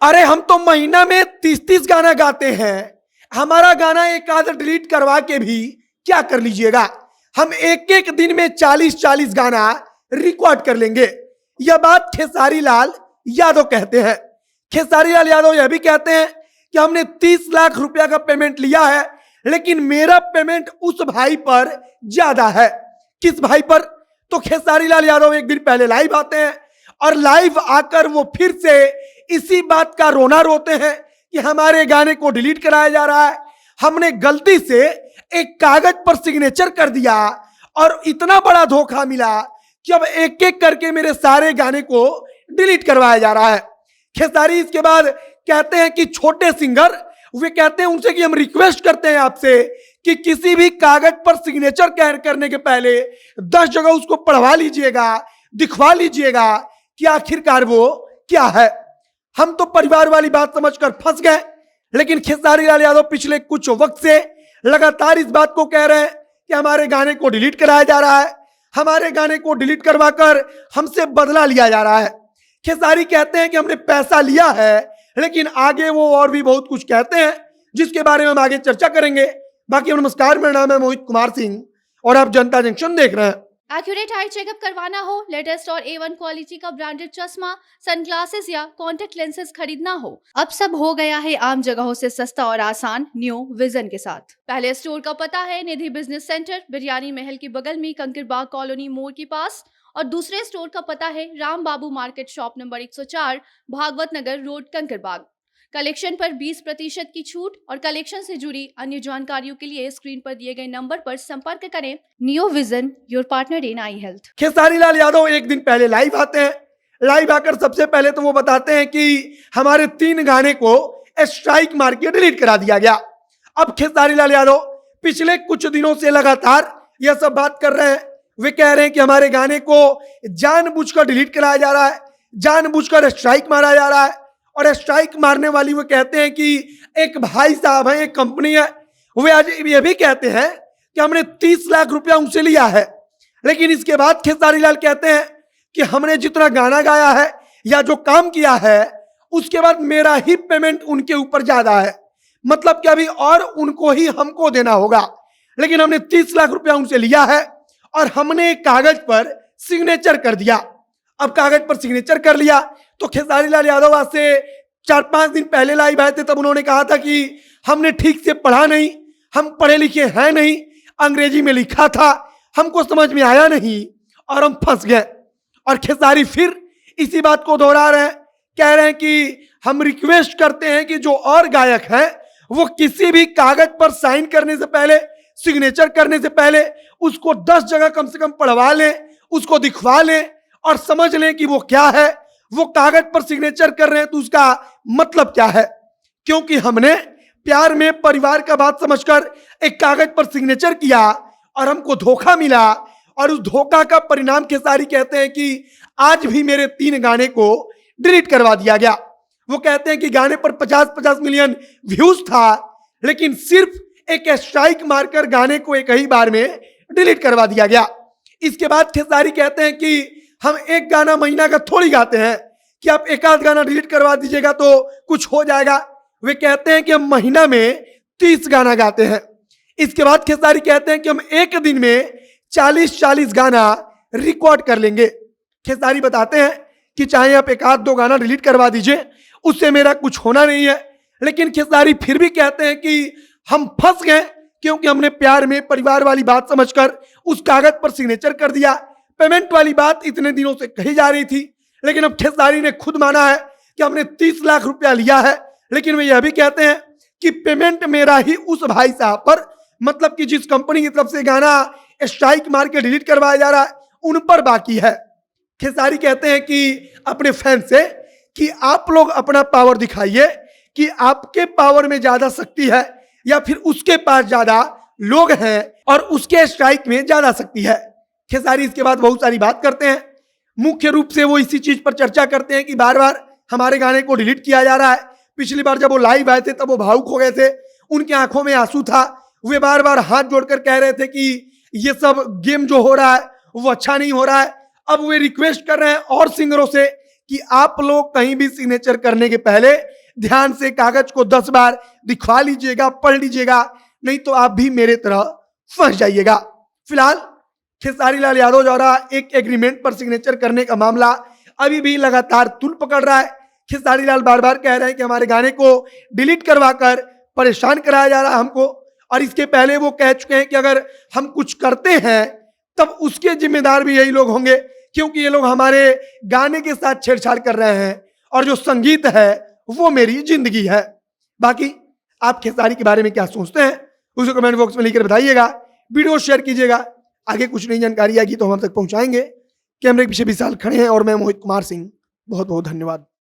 अरे हम तो महीना में 30-30 गाना गाते हैं। हमारा गाना एक आधा डिलीट करवा के भी क्या कर लीजिएगा। हम एक एक दिन में 40-40 गाना रिकॉर्ड कर लेंगे। यह बात खेसारी लाल यादव कहते हैं। खेसारी लाल यादव यह भी कहते हैं कि हमने 30 लाख रुपया का पेमेंट लिया है, लेकिन मेरा पेमेंट उस भाई पर ज्यादा है। किस भाई पर? तो खेसारी लाल यादव एक दिन पहले लाइव आते हैं और लाइव आकर वो फिर से इसी बात का रोना रोते हैं कि हमारे गाने को डिलीट कराया जा रहा है। हमने गलती से एक कागज पर सिग्नेचर कर दिया और इतना बड़ा धोखा मिला कि अब एक एक करके मेरे सारे गाने को डिलीट करवाया जा रहा है। खेसारी इसके बाद कहते हैं कि छोटे सिंगर, वे कहते हैं उनसे कि हम रिक्वेस्ट करते हैं आपसे कि किसी भी कागज पर सिग्नेचर करने के पहले 10 जगह उसको पढ़वा लीजिएगा, दिखवा लीजिएगा कि आखिरकार वो क्या है। हम तो परिवार वाली बात समझकर फंस गए, लेकिन खेसारी लाल यादव पिछले कुछ वक्त से लगातार इस बात को कह रहे हैं कि हमारे गाने को डिलीट कराया जा रहा है, हमारे गाने को डिलीट करवाकर हमसे बदला लिया जा रहा है। खेसारी कहते हैं कि हमने पैसा लिया है, लेकिन आगे वो और भी बहुत कुछ कहते हैं जिसके बारे में हम आगे चर्चा करेंगे। बाकी नमस्कार, मेरा नाम है मोहित कुमार सिंह और आप जनता जंक्शन देख रहे हैं। एक्यूरेट आई चेकअप करवाना हो, लेटेस्ट और A1 क्वालिटी का ब्रांडेड चश्मा, सनग्लासेस या कॉन्टेक्ट लेंसेज खरीदना हो, अब सब हो गया है आम जगहों से सस्ता और आसान न्यू विजन के साथ। पहले स्टोर का पता है निधि बिजनेस सेंटर, बिरयानी महल के बगल में कंकरबाग कॉलोनी मोड़ के पास, और दूसरे स्टोर का पता है राम बाबू मार्केट शॉप नंबर 104, भागवत नगर रोड, कंकरबाग। कलेक्शन पर 20% की छूट और कलेक्शन से जुड़ी अन्य जानकारियों के लिए स्क्रीन पर दिए गए नंबर पर संपर्क करें। Neo vision, your partner in eye health. Khesari Lal Yadav एक दिन पहले लाइव आते हैं। लाइव आकर सबसे पहले तो वो बताते हैं कि हमारे 3 गाने को स्ट्राइक मार के डिलीट करा दिया गया। अब खेसारी लाल यादव पिछले कुछ दिनों से लगातार यह सब बात कर रहे हैं। वे कह रहे हैं कि हमारे गाने को जानबूझकर डिलीट कराया जा रहा है, जानबूझकर स्ट्राइक मारा जा रहा है। और स्ट्राइक मारने वाली वो कहते हैं कि एक भाई साहब है, एक कंपनी है। वे आज ये भी कहते हैं कि हमने 30 लाख रुपया उनसे लिया है, लेकिन इसके बाद खेसारी लाल कहते हैं कि हमने जितना गाना गाया है या जो काम किया है उसके बाद मेरा ही पेमेंट उनके ऊपर ज्यादा है। मतलब कि अभी और उनको ही हमको देना होगा, लेकिन हमने 30 लाख रुपया उनसे लिया है और हमने कागज पर सिग्नेचर कर दिया। अब कागज पर सिग्नेचर कर लिया तो खेसारी लाल यादव आज से 4-5 दिन पहले लाइव आए थे, तब उन्होंने कहा था कि हमने ठीक से पढ़ा नहीं, हम पढ़े लिखे हैं नहीं, अंग्रेजी में लिखा था, हमको समझ में आया नहीं और हम फंस गए। और खेसारी फिर इसी बात को दोहरा रहे हैं, कह रहे हैं कि हम रिक्वेस्ट करते हैं कि जो और गायक हैं वो किसी भी कागज पर साइन करने से पहले, सिग्नेचर करने से पहले उसको 10 जगह कम से कम पढ़वा लें, उसको दिखवा लें और समझ लें कि वो क्या है। वो कागज पर सिग्नेचर कर रहे हैं तो उसका मतलब क्या है, क्योंकि हमने प्यार में परिवार का बात समझकर एक कागज पर सिग्नेचर किया और हमको धोखा मिला। और उस धोखा का परिणाम खेसारी कहते हैं कि आज भी मेरे 3 गाने को डिलीट करवा दिया गया। वो कहते हैं कि गाने पर 50-50 मिलियन व्यूज था, लेकिन सिर्फ एक स्ट्राइक मारकर गाने को एक ही बार में डिलीट करवा दिया गया। इसके बाद खेसारी कहते हैं कि हम एक गाना महीना का थोड़ी गाते हैं कि आप एक आध गाना डिलीट करवा दीजिएगा तो कुछ हो जाएगा। वे कहते हैं कि हम महीना में 30 गाना गाते हैं। इसके बाद खेसारी कहते हैं कि हम एक दिन में 40-40 गाना रिकॉर्ड कर लेंगे। खेसारी बताते हैं कि चाहे आप एक आध 2 गाना डिलीट करवा दीजिए, उससे मेरा कुछ होना नहीं है, लेकिन खेसारी फिर भी कहते हैं कि हम फंस गए क्योंकि हमने प्यार में परिवार वाली बात समझकर उस कागज पर सिग्नेचर कर दिया। पेमेंट वाली बात इतने दिनों से कही जा रही थी, लेकिन अब खेसारी ने खुद माना है कि हमने 30 लाख रुपया लिया है, लेकिन वे यह भी कहते हैं कि पेमेंट मेरा ही उस भाई साहब पर, मतलब कि जिस कंपनी की तरफ से गाना स्ट्राइक मार के डिलीट करवाया जा रहा है उन पर बाकी है। खेसारी कहते हैं कि अपने फैन से कि आप लोग अपना पावर दिखाइए कि आपके पावर में ज्यादा शक्ति है या फिर उसके पास ज्यादा लोग हैं और उसके स्ट्राइक में ज्यादा शक्ति है। खेसारी इसके बाद बहुत सारी बात करते हैं। मुख्य रूप से वो इसी चीज पर चर्चा करते हैं कि बार बार हमारे गाने को डिलीट किया जा रहा है। पिछली बार जब वो लाइव आए थे तब वो भावुक हो गए थे, उनकी आंखों में आंसू था। वे बार बार हाथ जोड़कर कह रहे थे कि ये सब गेम जो हो रहा है वो अच्छा नहीं हो रहा है। अब वे रिक्वेस्ट कर रहे हैं और सिंगरों से कि आप लोग कहीं भी सिग्नेचर करने के पहले ध्यान से कागज को 10 बार दिखवा लीजिएगा, पढ़ लीजिएगा, नहीं तो आप भी मेरे तरह फंस जाइएगा। फिलहाल खेसारी लाल यादव द्वारा एक एग्रीमेंट पर सिग्नेचर करने का मामला अभी भी लगातार तूल पकड़ रहा है। खेसारी लाल बार बार कह रहे हैं कि हमारे गाने को डिलीट करवाकर परेशान कराया जा रहा है हमको, और इसके पहले वो कह चुके हैं कि अगर हम कुछ करते हैं तब उसके जिम्मेदार भी यही लोग होंगे, क्योंकि ये लोग हमारे गाने के साथ छेड़छाड़ कर रहे हैं और जो संगीत है वो मेरी जिंदगी है। बाकी आप खेसारी के बारे में क्या सोचते हैं उसे कमेंट बॉक्स में लिखकर बताइएगा। वीडियो शेयर कीजिएगा, आगे कुछ नई जानकारी आएगी तो हम तक पहुंचाएंगे। कैमरे के पीछे विशाल खड़े हैं और मैं मोहित कुमार सिंह। बहुत बहुत धन्यवाद।